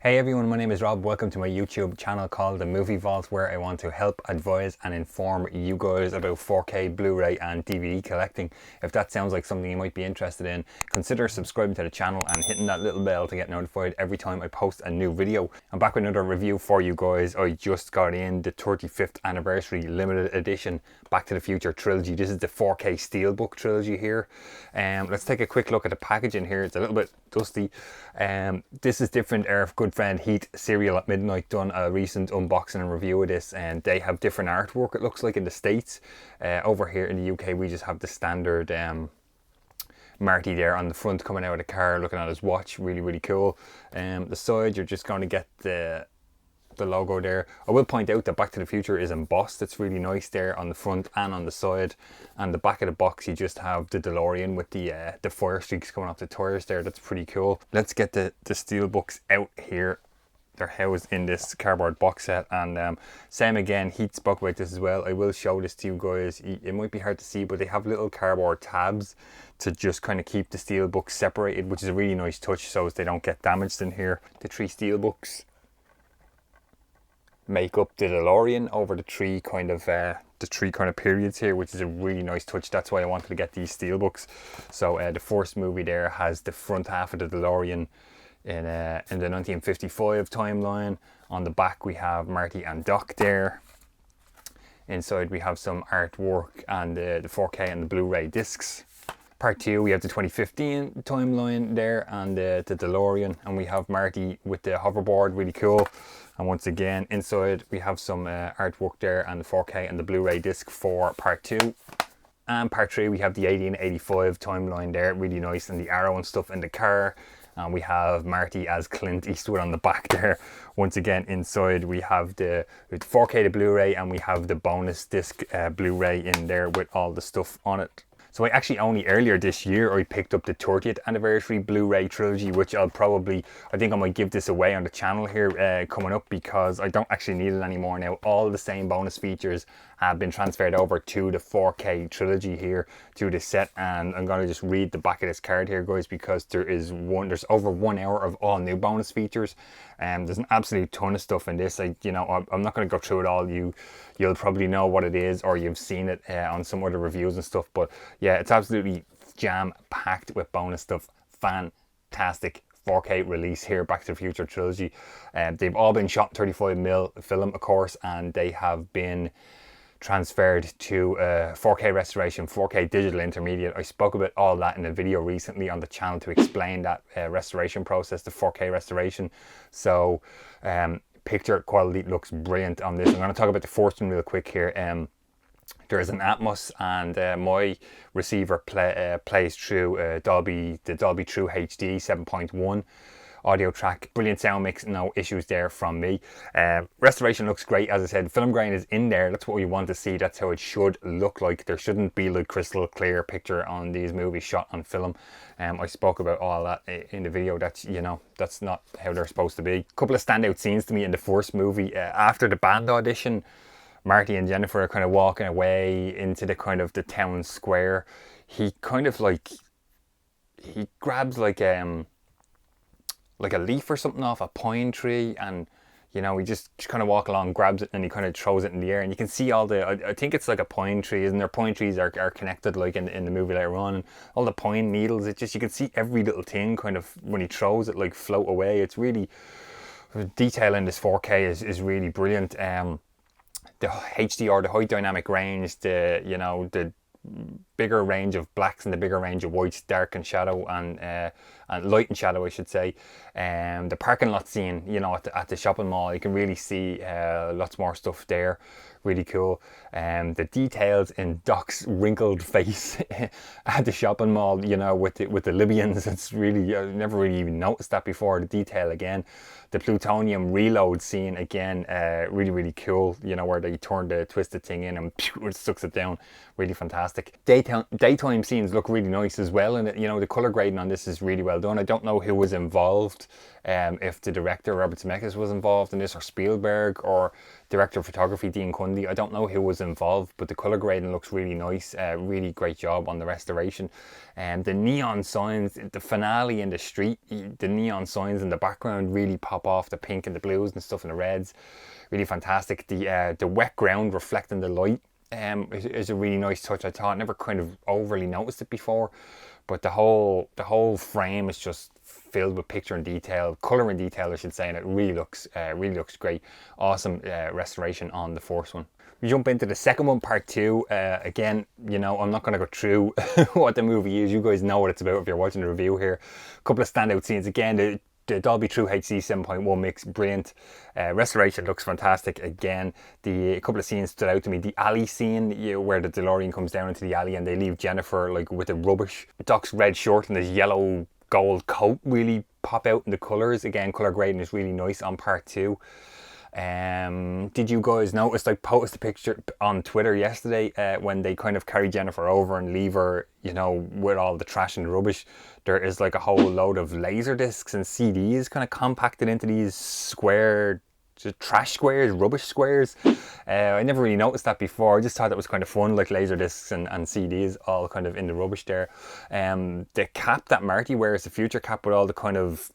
Hey everyone, my name is Rob. Welcome to my YouTube channel called The Movie Vault, where I want to help, advise and inform you guys about 4K Blu-ray and DVD collecting. If that sounds like something you might be interested in, consider subscribing to the channel and hitting that little bell to get notified every time I post a new video. I'm back with another review for you guys. I just got in the 35th anniversary limited edition Back to the Future trilogy. This is the 4K Steelbook trilogy here. Let's take a quick look at the packaging here. It's a little bit dusty. This is different. Our good friend Heat Serial at Midnight done a recent unboxing and review of this, and they have different artwork, it looks like, in the States. Over here in the UK we just have the standard Marty there on the front coming out of the car looking at his watch. Really cool. The side, you're just going to get the logo there. I will point out that Back to the Future is embossed. It's really nice there on the front and on the side. And the back of the box, you just have the DeLorean with the fire streaks coming off the tires there. That's pretty cool. Let's get the steel books out here. They're housed in this cardboard box set, and same again, Heat spoke about this as well. I will show this to you guys. It might be hard to see, but they have little cardboard tabs to just kind of keep the steel books separated, which is a really nice touch so as they don't get damaged in here. The three steel books make up the DeLorean over the three kind of periods here, which is a really nice touch. That's why I wanted to get these steelbooks. So the first movie there has the front half of the DeLorean in the 1955 timeline. On the back we have Marty and Doc there. Inside we have some artwork and the 4K and the Blu-ray discs. Part 2 we have the 2015 timeline there and the DeLorean, and we have Marty with the hoverboard, really cool. And once again, inside we have some artwork there and the 4K and the Blu-ray disc for part 2. And part 3 we have the 1885 timeline there, really nice, and the arrow and stuff in the car. And we have Marty as Clint Eastwood on the back there. Once again, inside we have the 4K the Blu-ray, and we have the bonus disc Blu-ray in there with all the stuff on it. So I actually only earlier this year I picked up the 30th anniversary Blu-ray trilogy, which I think I might give this away on the channel here coming up, because I don't actually need it anymore now. All the same bonus features have been transferred over to the 4K trilogy here, to the set, and I'm going to just read the back of this card here, guys, because there's over 1 hour of all new bonus features. There's an absolute ton of stuff in this. I'm not going to go through it all. You'll probably know what it is, or you've seen it on some other reviews and stuff, but yeah, it's absolutely jam-packed with bonus stuff. Fantastic 4K release here, Back to the Future trilogy. They've all been shot 35mm film, of course, and they have been transferred to 4K restoration, 4K digital intermediate. I spoke about all that in a video recently on the channel to explain that restoration process, the 4K restoration. So picture quality looks brilliant on this. I'm going to talk about the first one real quick here. There is an Atmos, and my receiver plays through the Dolby True HD 7.1 audio track. Brilliant sound mix, no issues there from me. Restoration looks great. As I said, film grain is in there. That's what we want to see. That's how it should look like. There shouldn't be like crystal clear picture on these movies shot on film. I spoke about all that in the video. That's not how they're supposed to be. A couple of standout scenes to me in the first movie. After the band audition, Marty and Jennifer are kind of walking away into the kind of the town square. He kind of he grabs like a leaf or something off a pine tree, and he just kind of walk along, grabs it, and he kind of throws it in the air, and you can see all the I think it's like a pine tree, isn't there? Pine trees are connected like in the movie later on, and all the pine needles, you can see every little thing kind of when he throws it like float away. It's really, the detail in this 4K is really brilliant. The HDR, the high dynamic range, the bigger range of blacks and the bigger range of whites, dark and shadow, and light and shadow, I should say. The parking lot scene, at the shopping mall, you can really see lots more stuff there. Really cool. The details in Doc's wrinkled face at the shopping mall, with the Libyans, it's really, I've never really even noticed that before. The detail again. The plutonium reload scene again, really cool. Where they turn the twisted thing in and it sucks it down. Really fantastic. Day daytime scenes look really nice as well, and the color grading on this is really well done. I don't know who was involved, if the director Robert Zemeckis was involved in this, or Spielberg, or director of photography Dean Cundy. I don't know who was involved, but the color grading looks really nice. Really great job on the restoration. And the neon signs, the finale in the street, the neon signs in the background really pop off, the pink and the blues and stuff and the reds. Really fantastic. The wet ground reflecting the light is a really nice touch. I thought, never kind of overly noticed it before, but the whole frame is just filled with picture and detail, color and detail I should say, and it really looks great. Awesome restoration on the first one. We jump into the second one, part 2. Again, I'm not going to go through what the movie is. You guys know what it's about if you're watching the review here. A couple of standout scenes. Again, the Dolby True HD 7.1 mix, brilliant. Restoration looks fantastic. Again, a couple of scenes stood out to me. The alley scene, where the DeLorean comes down into the alley and they leave Jennifer like with the rubbish. Doc's red shirt and his yellow gold coat really pop out in the colours. Again, colour grading is really nice on part 2. Did you guys notice I posted a picture on Twitter yesterday when they kind of carry Jennifer over and leave her, with all the trash and rubbish? There is like a whole load of laser discs and CDs kind of compacted into these square trash squares, rubbish squares. I never really noticed that before. I just thought that was kind of fun, like laser discs and CDs all kind of in the rubbish there. The cap that Marty wears, the future cap with all the kind of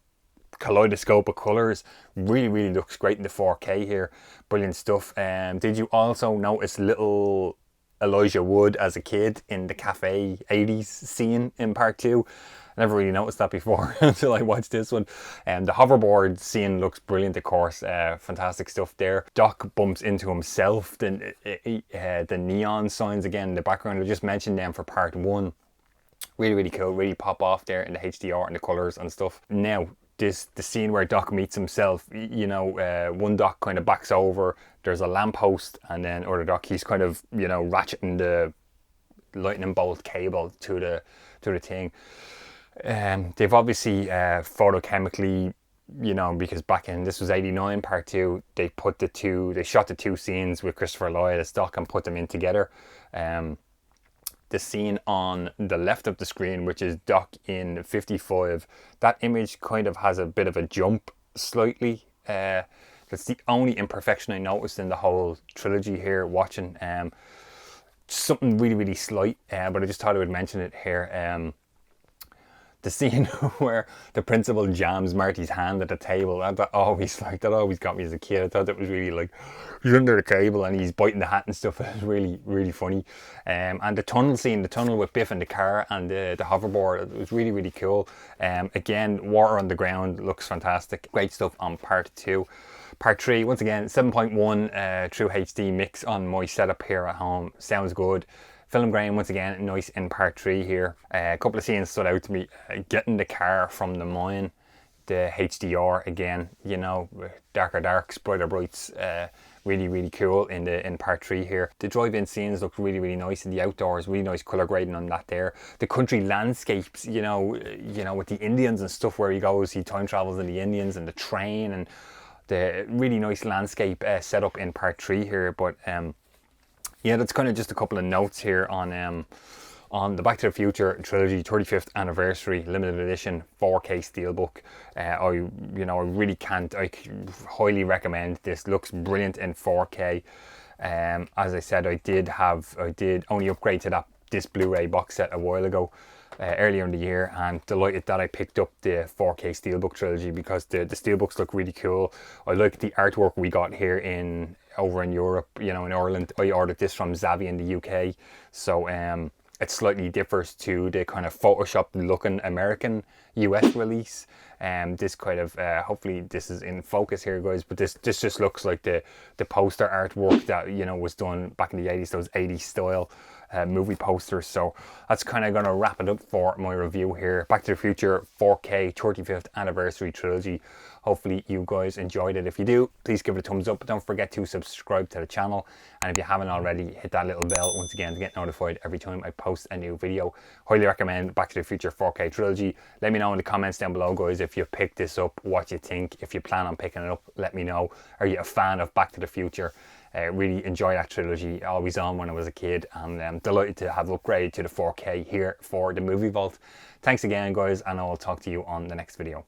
kaleidoscope of colours, really looks great in the 4K here. Brilliant stuff. Did you also notice little Elijah Wood as a kid in the cafe 80s scene in part 2? I never really noticed that before until I watched this one. The hoverboard scene looks brilliant, of course. Fantastic stuff there. Doc bumps into himself. The neon signs again in the background, I just mentioned them for part 1. Really cool, really pop off there in the HDR and the colours and stuff. Now, the scene where Doc meets himself, one Doc kind of backs over, there's a lamppost, and then other Doc, he's kind of, ratcheting the lightning bolt cable to the thing. They've obviously photochemically, because back in, this was 89 part 2, they shot the two scenes with Christopher Lloyd as Doc and put them in together. The scene on the left of the screen, which is Doc in 55, that image kind of has a bit of a jump slightly. That's the only imperfection I noticed in the whole trilogy here watching. Something really slight, but I just thought I would mention it here. The scene where the principal jams Marty's hand at the table, that always got me as a kid. I thought that was really like, he's under the table and he's biting the hat and stuff. It was really funny. And the tunnel scene, the tunnel with Biff in the car and the hoverboard, it was really cool. Again, water on the ground looks fantastic. Great stuff on part 2. Part 3, once again, 7.1 True HD mix on my setup here at home. Sounds good. Film grain, once again, nice in part 3 here. A couple of scenes stood out to me. Getting the car from the mine, the HDR again, darker darks, brighter brights, really cool in part 3 here. The drive-in scenes look really nice in the outdoors, really nice colour grading on that there. The country landscapes, with the Indians and stuff where he goes, he time travels in the Indians and the train, and the really nice landscape setup in part 3 here. But yeah, that's kind of just a couple of notes here on the Back to the Future trilogy 35th anniversary limited edition 4K steelbook. I highly recommend this. Looks brilliant in 4K. As I said, I did only upgrade to this Blu-ray box set a while ago, earlier in the year, and delighted that I picked up the 4K steelbook trilogy because the steelbooks look really cool. I like the artwork we got here over in Europe, in Ireland. I ordered this from Zavvi in the UK, so it slightly differs to the kind of Photoshop looking American US release. This kind of hopefully this is in focus here, guys, but this just looks like the poster artwork that was done back in the 80s, those 80s style movie posters. So that's kind of going to wrap it up for my review here. Back to the Future 4K 35th anniversary trilogy. Hopefully you guys enjoyed it. If you do, please give it a thumbs up. Don't forget to subscribe to the channel, and if you haven't already, hit that little bell once again to get notified every time I post a new video. Highly recommend Back to the Future 4K trilogy. Let me know in the comments down below, guys, if you picked this up, what you think. If you plan on picking it up, let me know. Are you a fan of Back to the Future? Really enjoy that trilogy, always on when I was a kid, and I'm delighted to have upgraded to the 4K here for the Movie Vault. Thanks again, guys, and I'll talk to you on the next video.